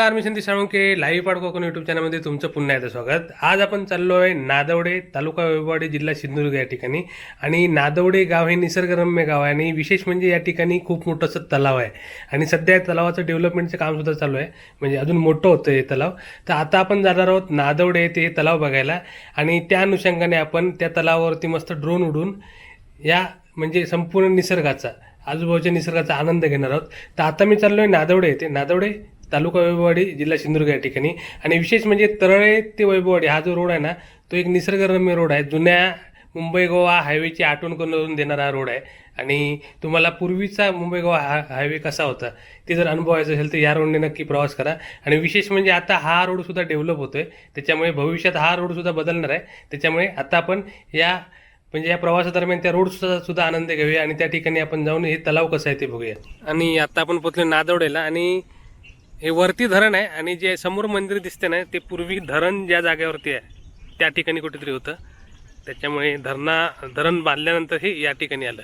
नमस्कार, मी संदीप साळुंके लाईव्ह पाड कोकण यूट्यूब चॅनलमध्ये तुमचं पुन्हा एकदा स्वागत. आज आपण चाललो आहे नादवडे, तालुका वैभववाडी, जिल्हा सिंधुदुर्ग या ठिकाणी. आणि नादवडे गाव हे निसर्गरम्य गाव आहे आणि विशेष म्हणजे या ठिकाणी खूप मोठं असं तलाव आहे आणि सध्या या तलावाचं डेव्हलपमेंटचं कामसुद्धा चालू आहे, म्हणजे अजून मोठं होतं हे तलाव. तर आता आपण जाणार आहोत नादवडे ते तलाव बघायला आणि त्या अनुषंगाने आपण त्या तलावावरती मस्त ड्रोन उडून या म्हणजे संपूर्ण निसर्गाचा, आजूबाजूच्या निसर्गाचा आनंद घेणार आहोत. तर आता मी चाललो आहे नादवडे येथे, नादवडे तालुका वैभववाडी, जिल्हा सिंधुदुर्ग या ठिकाणी. आणि विशेष म्हणजे तरळे ते वैभववाडी हा जो रोड आहे ना, तो एक निसर्गरम्य रोड आहे. जुन्या मुंबई गोवा हायवेची आठवण करून देणारा हा रोड आहे. आणि तुम्हाला पूर्वीचा मुंबई गोवा हायवे कसा होता ते जर अनुभवायचं असेल तर या रोडने नक्की प्रवास करा. आणि विशेष म्हणजे आता हा रोडसुद्धा डेव्हलप होतो आहे, त्याच्यामुळे भविष्यात हा रोडसुद्धा बदलणार आहे. त्याच्यामुळे आता आपण या प्रवासादरम्यान त्या रोडचा आनंद घेऊया आणि त्या ठिकाणी आपण जाऊन हे तलाव कसं आहे ते बघूया. आणि आता आपण पोहोचलो नादवडेला आणि हे वरती धरण आहे आणि जे समोर मंदिर दिसते ना ते पूर्वी धरण ज्या जागेवरती आहे त्या ठिकाणी कुठेतरी होतं, त्याच्यामुळे धरण बांधल्यानंतर हे या ठिकाणी आलं.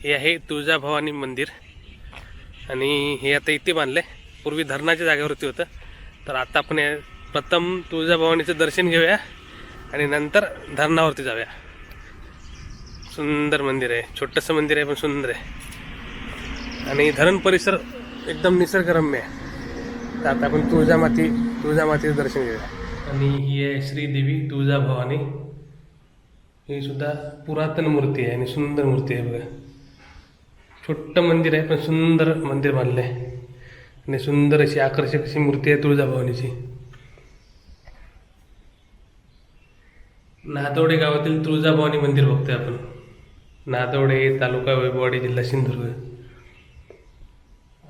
हे आहे तुळजाभवानी मंदिर आणि हे आता इथे बांधलं आहे, पूर्वी धरणाच्या जागेवरती होतं. तर आता आपण प्रथम तुळजाभवानीचं दर्शन घेऊया आणि नंतर धरणावरती जाऊया. सुंदर मंदिर आहे, छोटंसं मंदिर आहे पण सुंदर आहे आणि धरण परिसर एकदम निसर्गरम्य आहे. तर आता आपण तुळजामातेचं दर्शन घेऊया. आणि ही आहे श्रीदेवी तुळजाभवानी. ही सुद्धा पुरातन मूर्ती आहे आणि सुंदर मूर्ती आहे बघा. छोटं मंदिर आहे पण सुंदर मंदिर बांधलं आहे आणि सुंदर अशी आकर्षक अशी मूर्ती आहे तुळजाभवानीची. नादवडे गावातील तुळजाभवानी मंदिर बघतोय आपण. नादवडे तालुका वैभववाडी, जिल्हा सिंधुदुर्ग.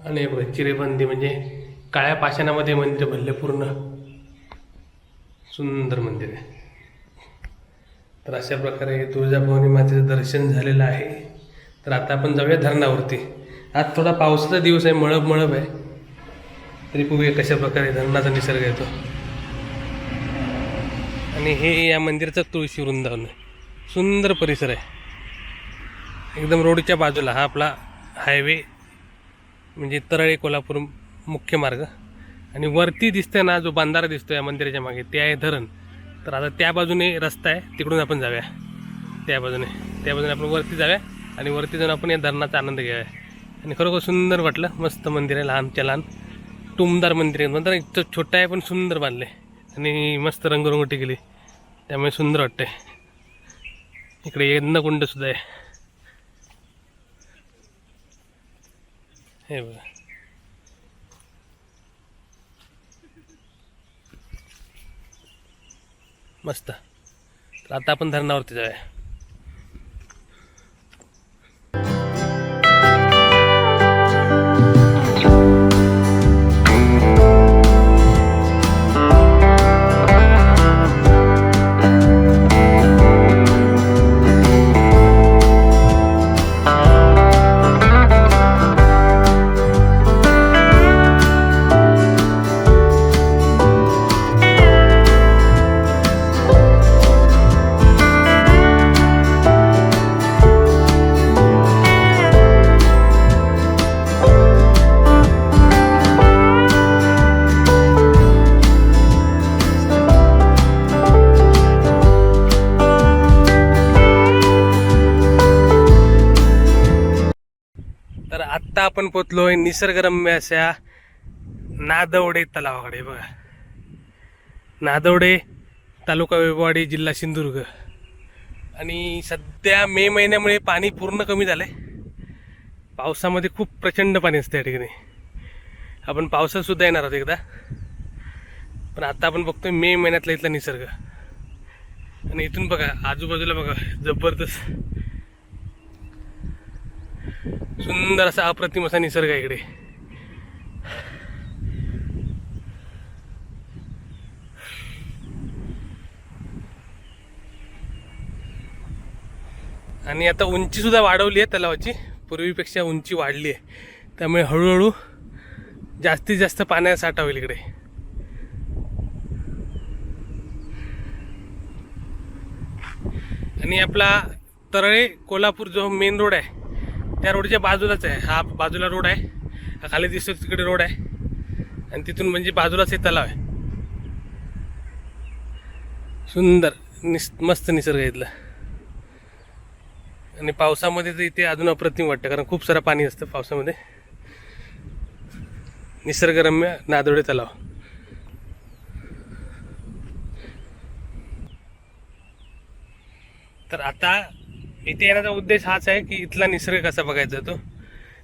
आणि बघा चिरेबंदी म्हणजे काळ्या पाषाणामध्ये मंदिर भरले, पूर्ण सुंदर मंदिर आहे. तर अशा प्रकारे तुळजाभवानी मातेचं दर्शन झालेलं आहे. तर आता आपण जाऊया धरणावरती. आज थोडा पावसाचा दिवस आहे, मळब आहे, तरी बघूया कशा प्रकारे धरणाचा निसर्ग येतो. आणि हे या मंदिराचं तुळशी वृंदावन आहे. सुंदर परिसर आहे एकदम रोडच्या बाजूला. हा आपला हायवे म्हणजे तरळे कोल्हापूर मुख्य मार्ग. आणि वरती दिसतंय ना जो बांधारा दिसतो या मंदिराच्या मागे, ते आहे धरण. तर आता त्या बाजूने रस्ता आहे, तिकडून आपण जाऊया. त्या बाजूने आपण वरती जाऊया आणि वरती जाऊन आपण या धरणाचा आनंद घ्यावा. आणि खरोखर सुंदर वाटलं. मस्त मंदिर आहे, लहान टुमदार मंदिर आहे. नंतर इतकं छोटं आहे पण सुंदर बांधलं आहे आणि मस्त रंगरंगोटी केली, त्यामुळे सुंदर वाटतंय. इकडे यज्ञकुंडसुद्धा आहे, हे बघा. मस्त. तर आता आपण धरणावरती जाऊया. तर आत्ता आपण पोचलोय निसर्गरम्य अशा नादवडे तलावाकडे. बघा, नादवडे तालुका वैभववाडी, जिल्हा सिंधुदुर्ग. आणि सध्या मे महिन्यामुळे पाणी पूर्ण कमी झालंय. पावसामध्ये खूप प्रचंड पाणी असतं या ठिकाणी. आपण पावसात सुद्धा येणार आहोत एकदा, पण आता आपण बघतोय मे महिन्यातला इथला निसर्ग. आणि इथून बघा आजूबाजूला बघा, जबरदस्त सुंदर असा अप्रतिम असा निसर्ग आहे इकडे. आणि आता उंची सुद्धा वाढवली आहे तलावाची, पूर्वीपेक्षा उंची वाढली आहे, त्यामुळे हळूहळू जास्तीत जास्त पाण्याचा साठा होईल इकडे. आणि आपला तरळे कोल्हापूर जो मेन रोड आहे त्या रोडच्या बाजूलाच आहे. हा बाजूला रोड आहे, हा खाली दिसतो तिकडे रोड आहे. आणि तिथून म्हणजे बाजूलाच हे तलाव आहे. सुंदर मस्त निसर्ग आहे इथला. आणि पावसामध्ये तर इथे अजून अप्रतिम वाटतं, कारण खूप सारं पाणी असतं पावसामध्ये. निसर्गरम्य नादोडे तलाव. तर आता इथे येण्याचा उद्देश हाच आहे की इथला निसर्ग कसा बघायचा तो,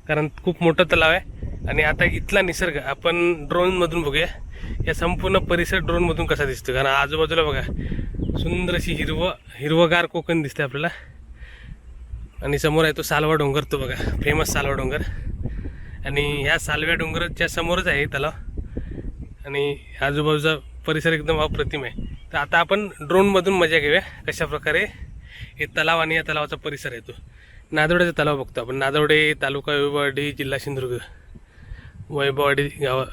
कारण खूप मोठा तलाव आहे. आणि आता इथला निसर्ग आपण ड्रोनमधून बघूया, या संपूर्ण परिसर ड्रोनमधून कसा दिसतो. कारण आजूबाजूला बघा सुंदर अशी हिरवगार कोकण दिसते आपल्याला. आणि समोर आहे तो सालवा डोंगर, तो बघा फेमस सालवा डोंगर. आणि ह्या सालव्या डोंगराच्या समोरच आहे तलाव. आणि आजूबाजूचा परिसर एकदम अप्रतिम आहे. तर आता आपण ड्रोनमधून मजा घेऊया कशा प्रकारे हे तलाव आणि या तलावाचा परिसर आहे तो. नादवड्याचा तलाव बघतो आपण. नादवडे तालुका वैभववाडी जिल्हा सिंधुदुर्ग. वैभववाडी गाव.